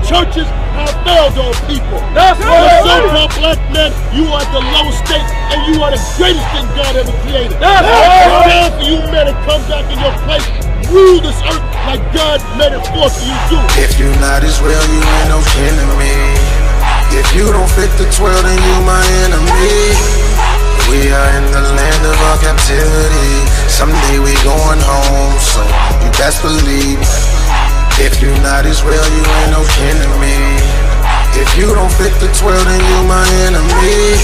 churches have failed on people. That's right. So-called black men, you are the lowest state, and you are the greatest thing God ever created. That's It's right. time for you men to come back in your place, rule this earth like God made it for you to do. If you're not Israel, you ain't no kin to me. If you don't fit the 12, then you my enemy. We are in the land of our captivity. Someday we going home, so you best believe. If you're not Israel, you ain't no kin to me. If you don't fit the 12, then you my enemy.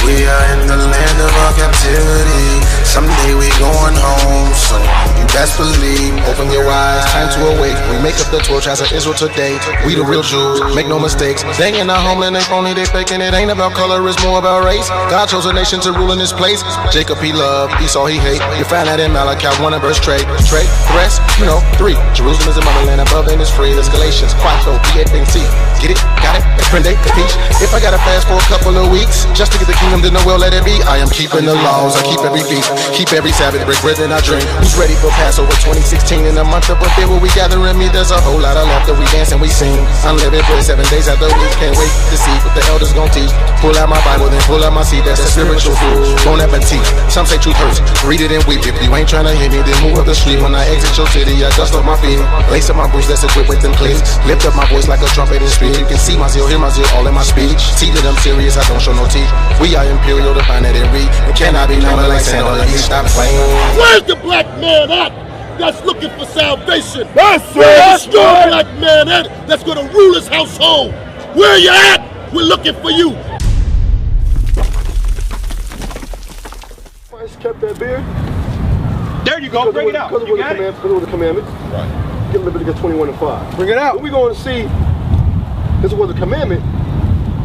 We are in the land of our captivity. Someday we going home, so you best believe. Open your eyes, time to awake. We make up the 12 tribes of Israel today. We the real Jews, make no mistakes. They ain't our homeland, they phony, they faking. It ain't about color, it's more about race. God chose a nation to rule in this place. Jacob he loved, Esau he hate. You find that in Malachi 1 and verse 3. The rest, you know, 3. Jerusalem is the motherland, above and it's free. That's Galatians, 4, B-A-N-C. Get it? Got it? Prende? Capiche? If I gotta fast for a couple of weeks just to get the kingdom, then well let it be. I am keeping the laws, I keep every feast, keep every Sabbath, break bread and I drink. Who's ready for Passover 2016? In a month of a bit where we gather and meet, there's a whole lot of laughter, we dance and we sing. Unlimited bread 7 days after a week, can't wait to see what the elders gon' teach. Pull out my Bible, then pull out my seed, that's the spiritual food. Bon appetit, some say truth hurts, read it and weep. If you ain't tryna hear me, then move up the street. When I exit your city, I dust off my feet, lace up my boots, that's equipped with them cleats. Lift up my voice like a trumpet in the street. You can see my zeal, hear my zeal, all in my speech. See that I'm serious, I don't show no teeth. We are imperial, define that and read. It cannot be numbered like sand on the east. Stop playing. Where's the black man at that's looking for salvation? That's Where's the strong right. black man at that's gonna rule his household? Where you at? We're looking for you. Christ kept that beard. There you go. Bring it out. Because You got it. of the commandments. Right. Give Leviticus 21:5. Bring it out. We're going to see this was a commandment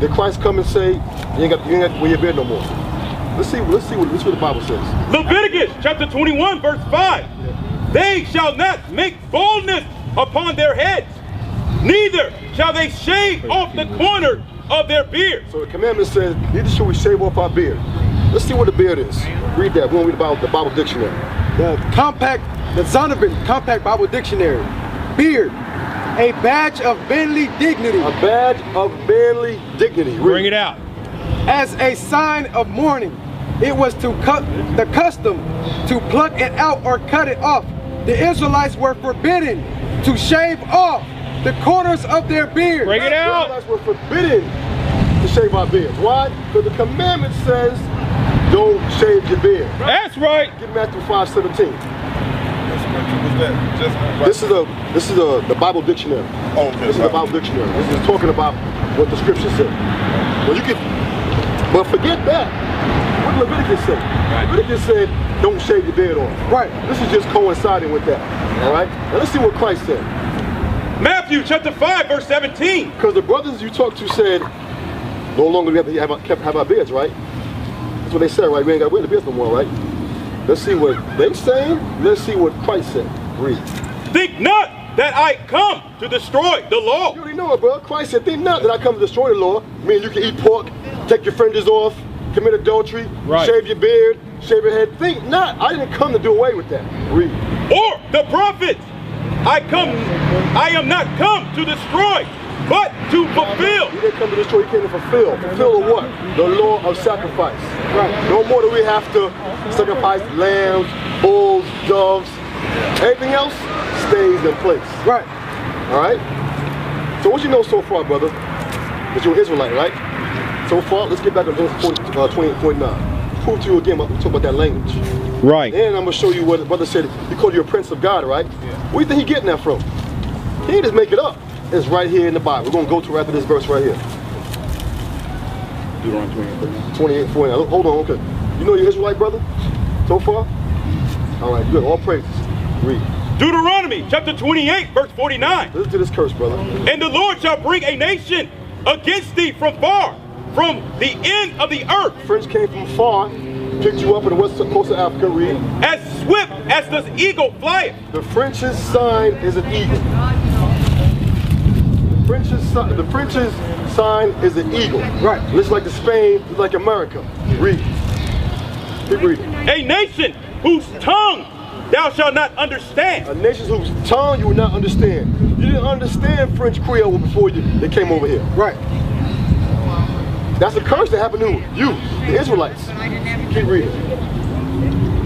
that Christ come and say, you ain't got to wear your beard no more. Let's see what the Bible says. Leviticus chapter 21 verse 5. They shall not make baldness upon their heads, neither shall they shave off the corners of their beard. So the commandment says, neither should we shave off our beard. Let's see what the beard is. Read that. We're going to read about the Bible dictionary. The Zondervan Compact Bible Dictionary. Beard, a badge of manly dignity. A badge of manly dignity. Read. Bring it out. As a sign of mourning, it was to cut the custom to pluck it out or cut it off. The Israelites were forbidden to shave off the corners of their beard. Bring it out. The Israelites were forbidden to shave our beards. Why? Because the commandment says, don't shave your beard. That's right. Get Matthew 5:17. This is the Bible dictionary. Oh, okay. This is the Bible dictionary. This is talking about what the scripture said. Well, but forget that. What did Leviticus say? Right. Leviticus said, don't shave your beard off. Right. This is just coinciding with that. All right. Now let's see what Christ said. Matthew chapter 5 verse 17. Because the brothers you talked to said, no longer we have to have our beards, right? That's what they said, right? We ain't got to wear the beards no more, right? Let's see what they saying. Let's see what Christ said. Read. Think not that I come to destroy the law. You already know it, bro. Christ said, think not that I come to destroy the law. Meaning you can eat pork, take your fringes off, commit adultery, shave your beard, shave your head. Think not. I didn't come to do away with that. Read. Or the prophets. I am not come to destroy, but to fulfill. He didn't come to destroy, he came to fulfill. Fulfill the what? The law of sacrifice. Right. No more do we have to sacrifice lambs, bulls, doves. Everything else stays in place. Right. All right? So what you know so far, brother, that you're an Israelite, right? So far, let's get back to Genesis 28:49. Prove to you again, we talk about that language. Right. And I'm going to show you what the brother said. He called you a prince of God, right? Where do you think he getting that from? He didn't just make it up. It's right here in the Bible. We're going to go to after this verse right here. Deuteronomy 28:49. Hold on, okay. You know you're Israelite, brother? So far? All right, good. All praises. Read. Deuteronomy chapter 28 verse 49. Listen to this curse, brother. And the Lord shall bring a nation against thee from far, from the end of the earth. French came from far, picked you up in the west coast of Africa. Read. As swift as the eagle flieth. The French's sign is an eagle. The French's sign is an eagle. Right. Looks like the Spain, looks like America. Read. Keep reading. A nation whose tongue thou shalt not understand. A nation whose tongue you would not understand. You didn't understand French Creole before they came over here. Right. That's a curse that happened to you, the Israelites. Keep reading.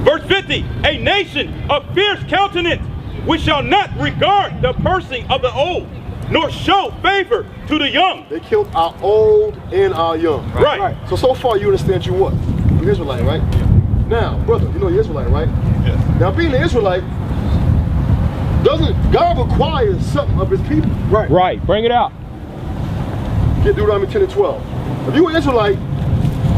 Verse 50, a nation of fierce countenance, which shall not regard the person of the old, nor show favor to the young. They killed our old and our young. Right. So far you understand you what? You're Israelite, right? Now, brother, you know you're Israelite, right? Yes. Now, being an Israelite, God requires something of his people. Right. Right. Bring it out. Get Deuteronomy 10 and 12. If you're an Israelite,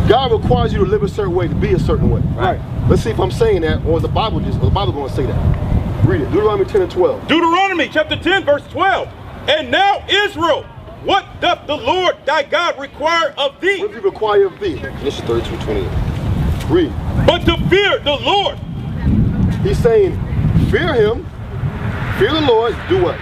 God requires you to live a certain way, to be a certain way. Right. Let's see if I'm saying that, or is the Bible going to say that? Read it. Deuteronomy 10 and 12. Deuteronomy chapter 10, verse 12. And now, Israel, what doth the Lord thy God require of thee? What does he require of thee? This is 32:28. Read. But to fear the Lord. He's saying, fear him, fear the Lord, do what?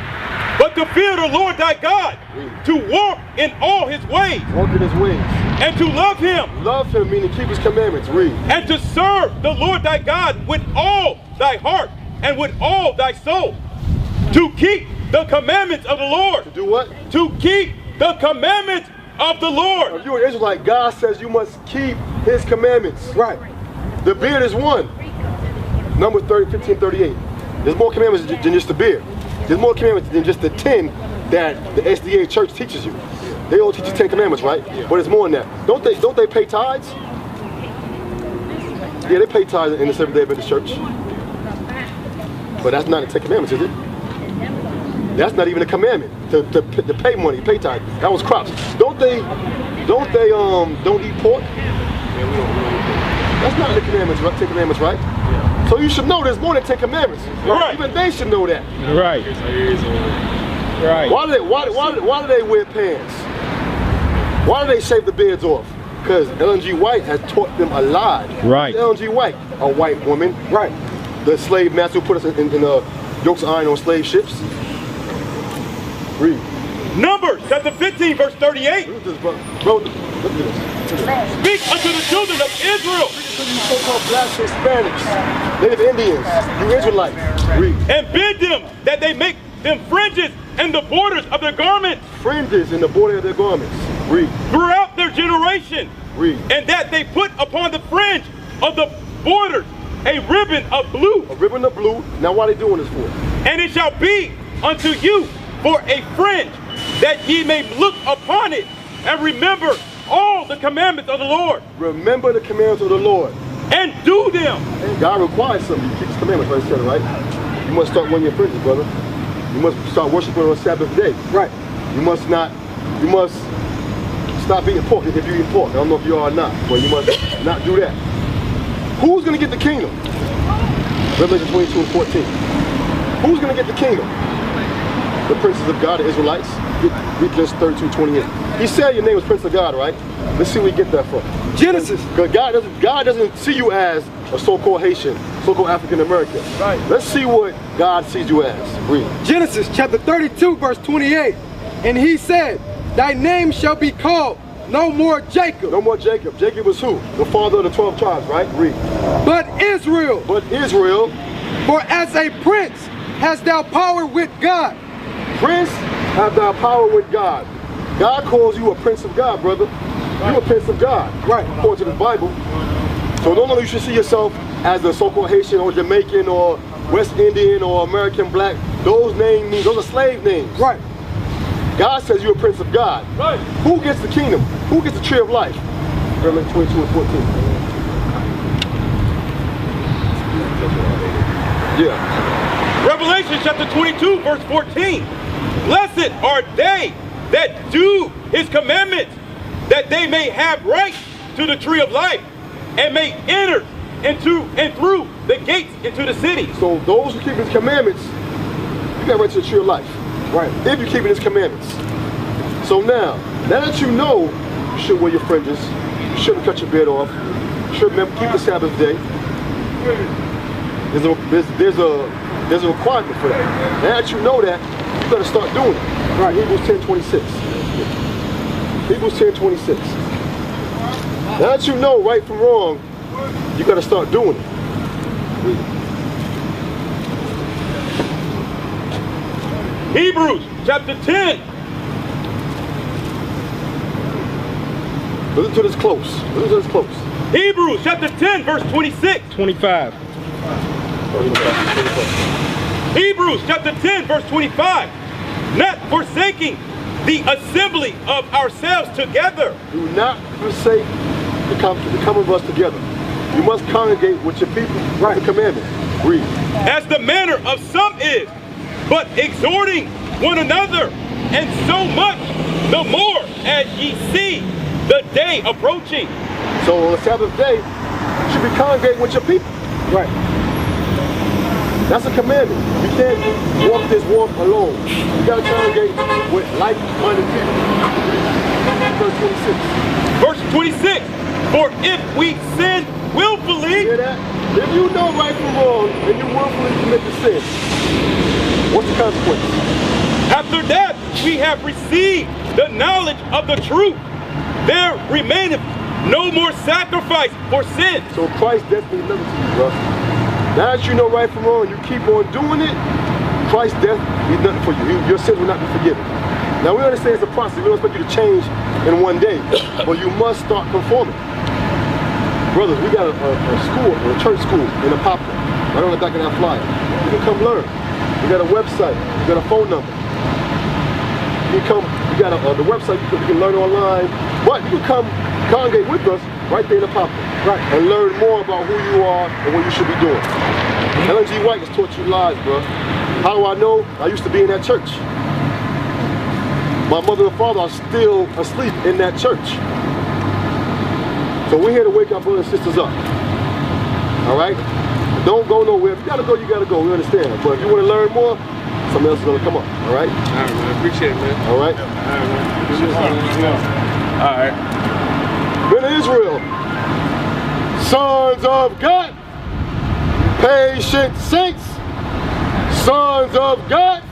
But to fear the Lord thy God, to walk in all his ways, Walk in his ways. and to love him, Love him, meaning keep his commandments. Read. and to serve the Lord thy God with all thy heart and with all thy soul, to keep the commandments of the Lord. Do what? To keep the commandments of the Lord. If you're an Israelite, God says you must keep his commandments. Right. The beard is one. Numbers 15:38. There's more commandments than just the beard. There's more commandments than just the 10 that the SDA church teaches you. They all teach you 10 commandments, right? But it's more than that. Don't they pay tithes? Yeah, they pay tithes in the Seventh Day Adventist church. But that's not the 10 commandments, is it? That's not even a commandment to pay money, pay tithes. That was crops. Don't eat pork? That's not the commandments, right? 10 commandments, right? So you should know there's more than 10 commandments. Right. Even they should know that. Right. Right. Why do they wear pants? Why do they shave the beards off? Because Ellen G. White has taught them a lie. Right. Ellen G. White, a white woman. Right. The slave master who put us in yokes of iron on slave ships. Read. Numbers chapter 15, verse 38. Look at this, bro. Look at this. Speak unto the children of Israel, To you so-called blacks, Hispanics, Native Indians, you Israelites. Read. and bid them that they make them fringes in the borders of their garments Fringes in the border of their garments. Read. throughout their generation, Read. and that they put upon the fringe of the borders a ribbon of blue. A ribbon of blue. Now, why are they doing this for? And it shall be unto you for a fringe, that ye may look upon it and remember all the commandments of the Lord, Remember the commandments of the Lord. and do them. And God requires something. You keep his commandments, right? Said, right? You must start wearing your fringes, brother. You must start worshiping on Sabbath day. Right. You must stop eating pork if you eat pork. I don't know if you are or not, but you must not do that. Who's going to get the kingdom? Revelation 22 and 14. Who's going to get the kingdom? The princes of God, the Israelites. Read Genesis 32:28. He said your name was Prince of God, right? Let's see where we get that from. Genesis. Because God doesn't see you as a so-called Haitian, so-called African American. Right. Let's see what God sees you as. Read. Genesis chapter 32, verse 28. And he said, thy name shall be called no more Jacob, No more Jacob. Jacob was who? The father of the 12 tribes, right? Read. but Israel. But Israel, For as a prince hast thou power with God. prince, have thou power with God. God calls you a prince of God, brother. You're a prince of God, Right. according to the Bible. So no longer you should see yourself as a so-called Haitian or Jamaican or West Indian or American black. Those names, those are slave names. Right. God says you're a prince of God. Right. Who gets the kingdom? Who gets the tree of life? Revelation 22 and 14. Yeah. Revelation chapter 22, verse 14. Blessed are they that do his commandments, that they may have right to the tree of life, and may enter into and through the gates into the city. So those who keep his commandments, you got right to the tree of life. Right. If you're keeping his commandments. So now that you know you should wear your fringes, you shouldn't cut your beard off, you should remember, keep the Sabbath day. There's a requirement for that. Now that you know that, you better start doing it. Right. Hebrews 10:26. Hebrews 10:26. Now that you know right from wrong, you got to start doing it. Hebrews chapter 10. Listen to this close. Listen to this close. Hebrews chapter 10, verse 26. 25. Hebrews chapter 10, verse 25. Not forsaking the assembly of ourselves together. Do not forsake the coming of us together. You must congregate with your people. Right. The commandment. Read. As the manner of some is, but exhorting one another, and so much the more as ye see the day approaching. So on the Sabbath day, you should be congregating with your people. Right. That's a commandment. You can't walk this walk alone. You got to congregate with like-minded people. Verse 26. Verse 26. For if we sin willfully. You hear that? If you know right from wrong and you willfully commit the sin, what's the consequence? After that we have received the knowledge of the truth, there remaineth no more sacrifice for sin. So Christ's death means nothing to you, bro. Now that you know right from wrong, you keep on doing it, Christ's death means nothing for you. Your sins will not be forgiven. Now we understand it's a process. We don't expect you to change in one day, but you must start conforming. Brothers, we got a school, a church school in Apopka, right on the back of that flyer. You can come learn. We got a website, we got a phone number. You can come, we got the website, you can learn online, but you can come congregate with us right there in Apopka, right, and learn more about who you are and what you should be doing. Ellen G. White has taught you lies, bro. How do I know? I used to be in that church. My mother and father are still asleep in that church. So we're here to wake our brothers and sisters up. All right? Don't go nowhere. If you gotta go, you gotta go. We understand. But if you want to learn more, something else is gonna come up. All right? All right, man. Appreciate it, man. All right? All right. Men of Israel, sons of God, patient saints, sons of God.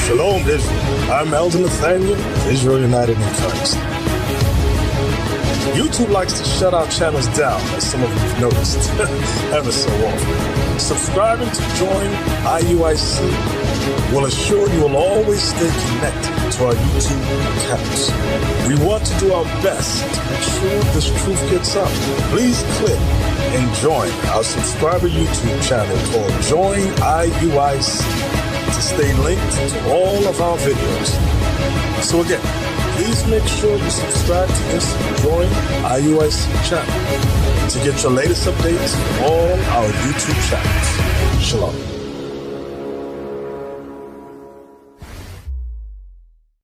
Shalom, Israel. I'm Elder Nathaniel, Israel United in Christ. YouTube likes to shut our channels down, as some of you have noticed, ever so often. Subscribing to join IUIC will assure you will always stay connected to our YouTube accounts. We want to do our best to make sure this truth gets out. Please click and join our subscriber YouTube channel called Join IUIC to stay linked to all of our videos. So again, please make sure you subscribe to this Join IUIC channel to get your latest updates on all our YouTube channels. Shalom.